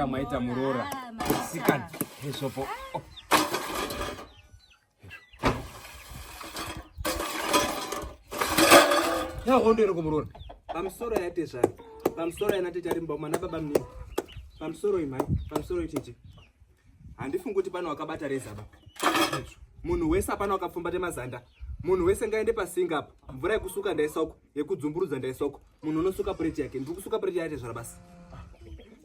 maita murora. Sikana. Hesopo. Ya hondo kumurora. Pamsoro yate zvaro. Pamsoro yana tete ari mboma baba mnini. Pamsoro imai, pamsoro itete. Handifungi kuti pano wakabata reza baba. Munhu wese apana wakapfumbata mazanda. Munhu wese ngaende pasinga apa. Mvura yekusuka ndaisoko, yekudzumburudza ndaisoko. Munhu unosuka plate yake, ndiri kusuka plate yake zvara basi.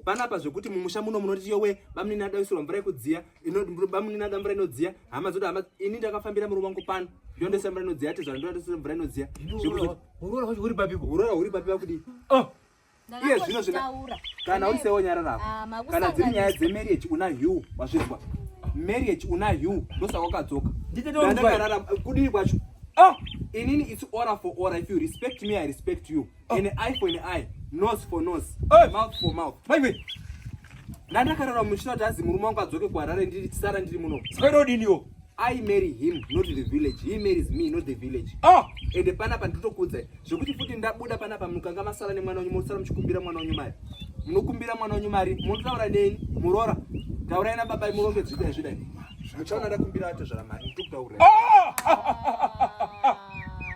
Panapa zvekuti mumusha muno munoti yowe bamnini adaisirwa mvura yekudziya, bamnini ada mvura inodziya, hama zoda hama ini ndakafambira murume wangu pano. Ndondesa mvura inodziya ati zvaro ndondesa mvura inodziya. Urora wacho uri papipo. Urora uri papipo kudi. Iye zvino kana uri sewo nyara rako. Kana dziri nyaya dzemarriage una you wazvizwa. Marriage una you ndosaka wakadzoka. Ndakarara kudii kwacho. Inini it's order for order. If you respect me, I respect you. An eye for an eye, nose for nose, mouth for mouth. Maiwe. Ndakarara mushina tazi murume wangu adzoke kuHarare ndiri tsara ndiri muno. Sakaidodiniwo. I marry him, not the village. He marries me, not the village. Ende panapa nditokudza zvekuti futi ndabuda panapa mukanga masala nemwana wenyu musara muchikumbira mwana wenyu mari. Munokumbira mwana wenyu mari, munotaura neni? Murora. Taurai na baba murombe zvida zvida. Muchaona ndakumbira ato zvara mari, ndikutaura.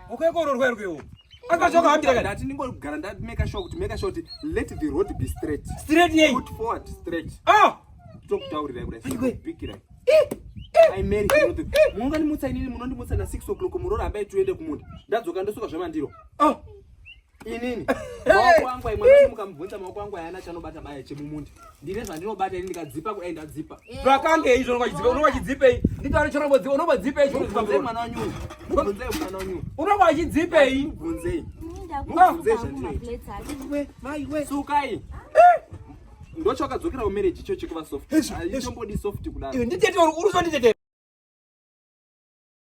Ukakororwa irwewo. Akachoka hambira kana ndati ndingogara nda make sure kuti let the road be straight. Straight yei. Put forward straight. Ndokutaurira kudai. Bikira. I marry him. Munga ndimutsa inini munondimutsa na 6 o'clock murora ambaye tuende kumunda. Ndadzoka ndosuka zvamandiro. Inini. Maoko angu imwe mukamubvunza maoko angu ayana chanobata baya chemumundi. Ndine zvandinobata ini ndikadzipa kuenda dzipa. Twakange izvo unongachidzipa unongachidzipei. Nditari chorobodzipa unobodzipei chorobodzipa mwana wanyu. Mubvunzei mwana wanyu. Unongachidzipei. Mubvunzei. Mubvunzei zvandinoita. Sukai. Ndocho akadzokera kumarriage icho chikuva soft. Aitombodi soft kudaro. Nditete uri uzonditete.